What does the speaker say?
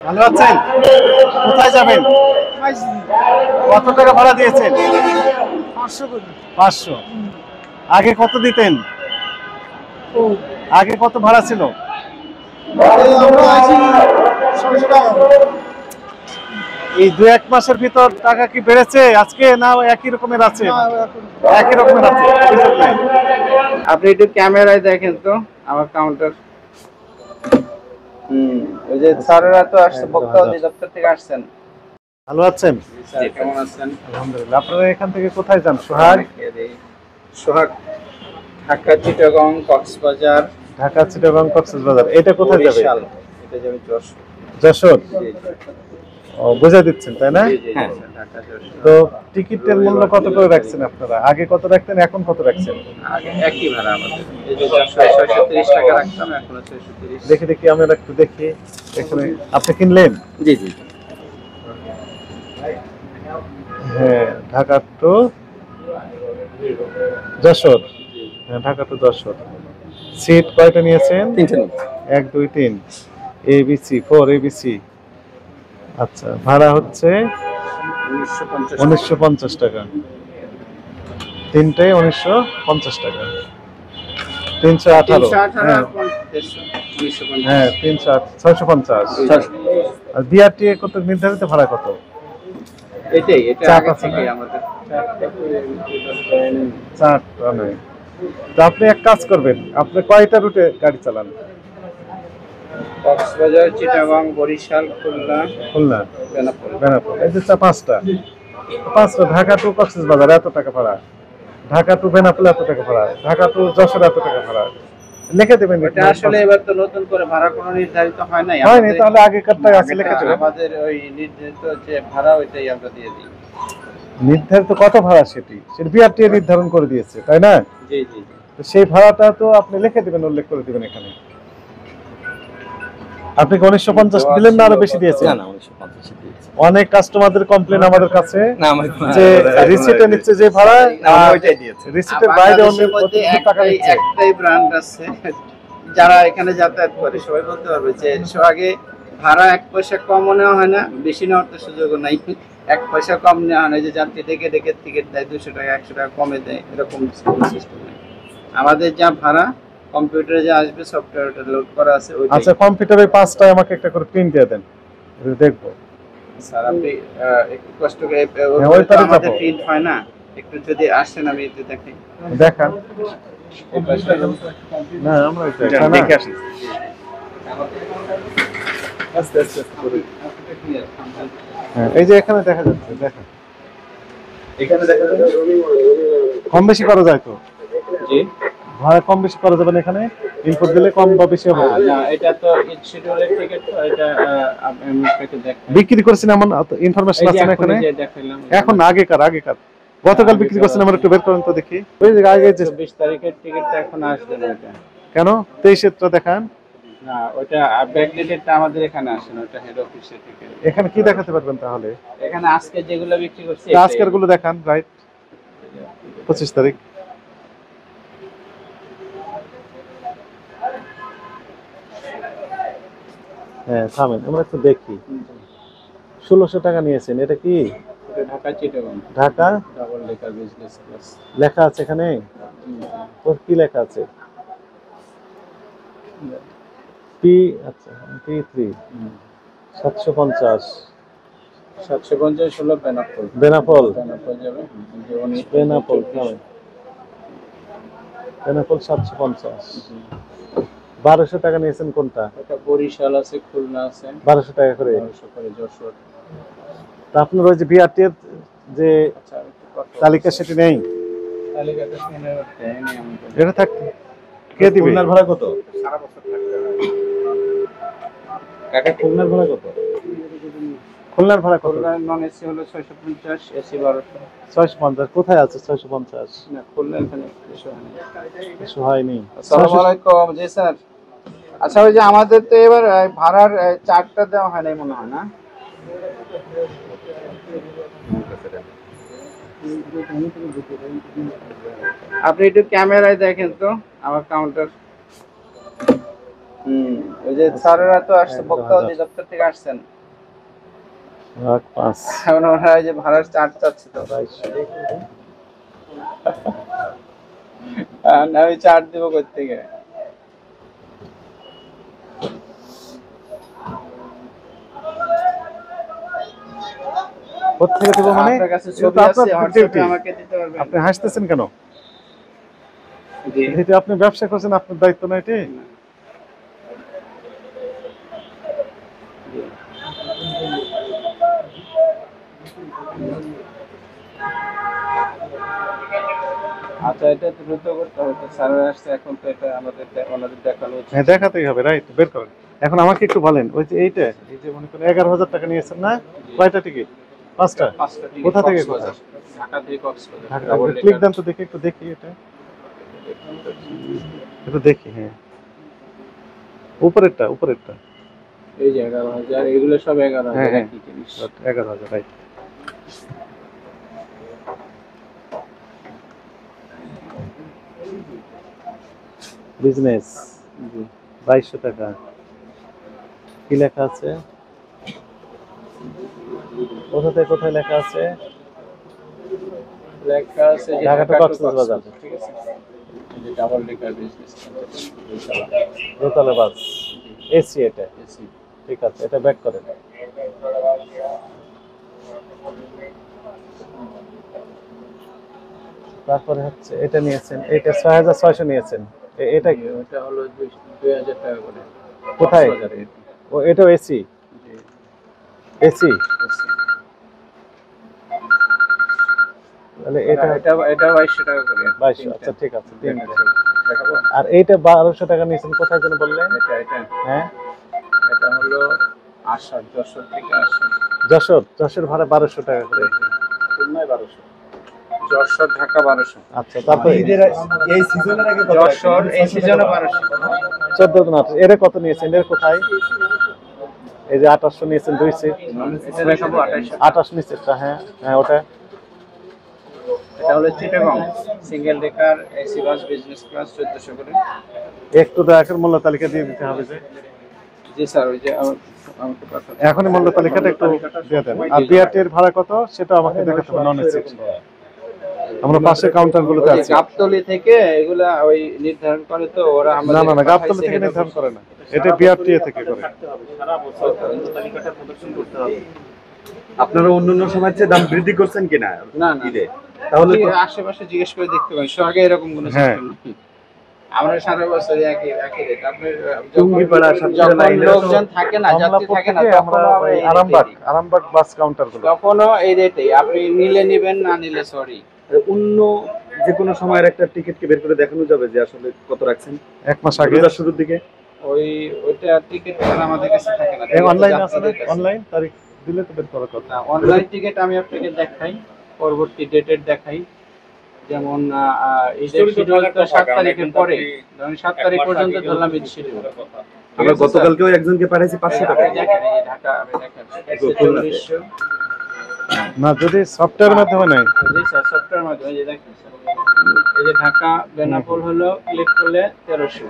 ভালো আছেন? কোথায় যাবেন? কত টাকা ভাড়া দিয়েছেন? 500। আগে কত দিতেন? আগে কত ভাড়া ছিল? এই 2-1 মাসের ভিতর টাকা কি বেড়েছে আজকে, না একই রকমের আছে? একই রকমের আছে, অভিযোগ নাই। আপনি একটু ক্যামেরায় দেখেন তো আমার কাউন্টার। ওই যে স্যারেরা তো আসছে, বক্তা অধিদপ্তর থেকে আসছেন। ভালো আছেন? স্যার কেমন আছেন? আলহামদুলিল্লাহ। আপনারা এখান থেকে কোথায় যান? সোহাগ? সোহাগ, ঢাকা, চিটাগং, কক্সবাজার। ঢাকা, চিটাগং, কক্সবাজার। এটা কোথায় যাবে? বরিশাল। এটা যাবে যশোর। যশোর? জি জি। ও, বুঝা দিচ্ছেন তাই না? জি জি, হ্যাঁ। ঢাকা যশোর। তো টিকিটের মূল্য কত করে রাখছেন আপনারা? আগে কত রাখতেন, এখন কত রাখছেন? আগে একই ভাড়া আমাদের। এই যে 630 টাকা রাখতাম, এখন 630। দেখি দেখি, আমরা একটু দেখি। এখানে আপনি কিনলেন? জি জি। হ্যাঁ, ঢাকা টু যশোর। হ্যাঁ, ঢাকা টু যশোর। সিট কয়টা নিয়েছেন? 3টা। 1 2 3 ABC 4 ABC। আচ্ছা, ভাড়া হচ্ছে 1950 টাকা। তিনটায় 1950 টাকা। 318। হ্যাঁ 650। আর বিআরটি কত নির্ধারিত ভাড়া কত? এটাই, এটা চাপ আগে আছে থেকে না? আমাদের। চারটা নেই। তো আপনি এক কাজ করবেন, আপনি কয়টা রুটে গাড়ি চালান? কক্সবাজার, চিটাগং, বরিশাল, খুলনা, খুলনা, বেনাপোল। বেনাপোল, এই যে পাঁচটা। ঢাকা টু কক্সবাজার এত টাকা ভাড়া, ঢাকা টু বেনাপোল এত টাকা ভাড়া, ঢাকা টু যশোর এত টাকা ভাড়া। লিখে দেবেন। এটা আসলে এবার তো নতুন করে ভাড়া কোনো নির্ধারিত হয় নাই। হয়নি, তাহলে আগেকারটাই আছে, লিখে দেবেন। আমাদের ওই নির্ধারিত যে ভাড়া ওইটাই আমরা দিয়ে দিই। নির্ধারিত কত ভাড়া সেটা বিআরটি নির্ধারণ করে দিয়েছে, তাই না? জি জি। তো সেই ভাড়াটা তো আপনি লিখে দিবেন, উল্লেখ করে দিবেন এখানে। আপনি কি 1950 দিলেন না আরো বেশি দিয়েছেন? না 1950 দিয়েছি। অনেক কাস্টমারদের কমপ্লেন আমাদের কাছে না আমার যে রিসিটে নিচ্ছে যে ভাড়া, ওইটাই দিয়েছে। রিসিটের বাইরে অন্য টাকা একটাই নিচ্ছে। একটাই ব্র্যান্ড আছে যারা এখানে যাতায়াত করে, সবাই বলতে পারবে যে আগে ভাড়া 1 পয়সা কমও নেওয়া হয় না, বেশি নেওয়ার তো সুযোগও নাই। 1 পয়সা কম নেওয়া হয় না, যে যাত্রী ডেকে ডেকে টিকিট দেয় 200 টাকা 100 টাকা কমে দেয়, এরকম সিস্টেম নেই। আমাদের যা ভাড়া কম্পিউটারে যা আসবে, সফটওয়্যারটা লোড করা আছে ওইটাই। আচ্ছা, কম্পিউটারে 5টায় আমাকে একটা করে প্রিন্ট দিয়ে দেন, দেখবো। স্যার আপনি একটু কষ্ট করে, ওই পারে আমাদের যাবো। প্রিন্ট হয় না, একটু যদি আসেন আমি একটু দেখাই। দেখান। না আমরা দেখে আসি। আস্তে আস্তে করে। হ্যাঁ, এই যে এখানে দেখা যাচ্ছে, দেখা এখানে দেখা যাচ্ছে। কম বেশি করা যায় তো? জি, ভাড়া কম বেশি করা যাবে না এখানে? ইনপুট দিলে কম বা বেশি হবে? না এটা তো ইট শিডিউলের টিকিট, তো এটা আমি আপনাকে দেখাই। বিক্রি করেছেন এমন ইনফরমেশন আছে না এখানে? এখন আগেকার গতকাল বিক্রি করছেন, আমরা একটু বের করেন তো দেখি। ওই যে আগে যে 24 তারিখের টিকিটটা এখন আসবে না। এটা কেন 23-এরটা দেখান না, ওটা ব্যাকডেটেডটা আমাদের এখানে আসে না, ওটা হেড অফিসের টিকিট। এখানে কি দেখাতে পারবেন তাহলে? এখানে আজকে যেগুলো বিক্রি করছে আজকের গুলো দেখান, রাইট 25 তারিখ। হ্যাঁ থামেন, আমরা একটু দেখি। 1600 টাকা নিয়েছেন, এটা কি? এটা Dhaka Chittagong, Dhaka double decker business class লেখা আছে এখানে। ওর কি লেখা আছে? পি, আচ্ছা P3 750। 750 হলো বেনাপোল। বেনাপোল যাবে বেনাপোল বেনাপোল 750। 1200 টাকা নিয়েছেন কোনটা? এটা বরিশাল আছে, খুলনা আছে। 1200 টাকা করে। 1200 করে যশোর। তা আপনার ওই যে বিআরটি এর যে তালিকা সেটি নেই? তালিকাটা শুনে দেয় না আমাদের। এটা থাক, কে দিবে? খুলনার ভাড়া কত? সারা বছর থাকতে হয়। কাকা খুলনার ভাড়া কত? খুলনার ভাড়া কত? খুলনার নন এসি হলো 650, এসি 1200। 650 কোথায় আছে? 650 না, খুলনা এখানে কিছু হয়নি। আসসালামু আলাইকুম। জি স্যার। আচ্ছা, ওই যে আমাদের তো এবার ভাড়ার চার্টটা দেওয়া হয় নাই মনে হয় না? আপনি একটু ক্যামেরায় দেখেন তো আমার কাউন্টার। ওই যে স্যারেরা তো আসছে, বক্তা অধিদপ্তর থেকে আসছেন, ভাগ 5 এখন ওরা ওই যে ভাড়ার চার্জ চাচ্ছে তো। না আমি চার্জ দেবো কোথা থেকে? কোথেকে দেবো মানে? আপনার কাছে এটা ছবি তো আছে, আপনার হোয়াটসঅ্যাপে ডিউটি। আমাকে দিতে পারবেন? আপনি হাসতেছেন কেন? জি। যেহেতু আপনি ব্যবসা করছেন, আপনার দায়িত্ব না এটি? আচ্ছা, এটা দ্রুত করতে হবে তো, স্যার আসছে এখন, তো এটা আমাদের ওনাদের দেখানো উচিত। হ্যাঁ, দেখাতেই হবে, রাইট, বের করেন। এখন আমাকে একটু বলেন, ওই যে এইটা, এই যে মনে করেন 11,000 টাকা নিয়েছেন না, কয়টা টিকিট? 5টা। 5টা টিকিট কোথা থেকে কক্সবাজার, কোথা? ঢাকা থেকে Cox's Bazar, Dhaka. Double click decker. Then তো দেখি, একটু দেখি এটা, একটু দেখি। হ্যাঁ, উপরেরটা, উপরেরটা। এই যে 11,000, এগুলো সব 11,000 হ্যাঁ হ্যাঁ, একই জিনিস। 11,000, রাইট। বিজনেস জি। 2200 টাকা। কি লেখা আছে? কোথায় কোথায় লেখা আছে? লেখা আছে যে ঢাকা টু ঢাকা টু কক্সবাজার। কক্সবাজার, ঠিক আছে? এই যে ডাবল ডেকার বিজনেস, দোতলা বাস, এসি এটা। এসি। ঠিক আছে, এটা ব্যাক করেন। তারপরে হচ্ছে এটা নিয়েছেন, এটা 6,600 নিয়েছেন। এটা কি? এটা হলো 2,000 টাকা করে। কোথায়? কক্সবাজারে। ও, এটাও এসি? জি, এসি? এসি। তাহলে এটা এটা 2200 টাকা করে। 2200। আচ্ছা, ঠিক আছে, তিনটা। দেখাবো? আর এইটা 1200 টাকা নিয়েছেন, কোথায় যেন বললেন? এটা হ্যাঁ, এটা হলো আসার, যশোর থেকে আসার। যশোর ভাড়া 1200 টাকা করে। খুলনায় 1200, যশোর ঢাকা 1200। আচ্ছা, তারপরে এই সিজনের আগে কত যশোর এই সিজনে 1200। 14 জন। এর কত নিয়েছেন? এর কোথায়? এই যে 2800 নিয়েছেন, 2 সিট। এটা দেখাবো 2800। 28 নিচেরটা, হ্যাঁ হ্যাঁ, ওটা। এটা হলো Chittagong single decker AC bus business class 1400 করে। একটু দয়াকরে মূল্য তালিকা দিয়ে দিতে হবে যে। জি স্যার, ওই যে আমাকে পাঠান। এখনই মূল্য তালিকাটা একটু দিয়ে দেন। আর বিআরটি এর ভাড়া কত সেটা আমাকে দেখাতে হবে, নন এসি। আমরা পাশে কাউন্টারগুলোতে আছি। গাবতলী থেকে এগুলা ওই নির্ধারণ করে তো ওরা না আমাদের না না, গাবতলী থেকে নির্ধারণ করে না, এটা বিআরটি থেকে করে। সারা বছর তালিকাটা প্রদর্শন করতে হবে। আপনারা অন্যান্য সময়ের চেয়ে দাম বৃদ্ধি করছেন কিনা না না, ঈদে? তাহলে তো আশেপাশে জিজ্ঞেস করে দেখতে পারেন, আগে এরকম কোনো হ্যাঁ। সিস্টেম নেই। আমরা সারা বছর একই একই রেট। আপনি টুঙ্গিপাড়া, সাতক্ষীরা যখন লাইনে লোকজন থাকে না, যাত্রী কমলাপুর থাকে না, থেকে আমরা তখনও আমরা ওই এই আরামবাগ বাস কাউন্টারগুলো। তখনও এই রেটেই, আপনি নিলে নিবেন, না নিলে সরি। অন্য যে কোনো সময়ের একটা টিকিট কি বের করে দেখানো যাবে যে আসলে কত রাখছেন 1 মাস আগে। রোজার শুরুর দিকে? ওইটা টিকিট আমাদের কাছে থাকে না। অনলাইন আছে না? অনলাইন তারিখ দিলে তো বের করার কথা। অনলাইন টিকিট আমি আপনাকে দেখাই, পরবর্তী ডেটের দেখাই। যেমন ঈদের শিডিউল তো 7 তারিখের পরে, ধরুন 7 তারিখ পর্যন্ত ধরলাম ঈদ শিডিউল। আমরা গতকালকেও একজনকে পাঠাইছি 500 টাকা। আপনি দেখেন, এই যে ঢাকা আমি দেখেন 4400। না, যদি সফটওয়্যারের মাধ্যমে নেয়। জি স্যার, সফটওয়্যার মাধ্যমে, এই যে দেখেন স্যার, এই যে ঢাকা বেনাপোল হলো ক্লিক করলে 1300।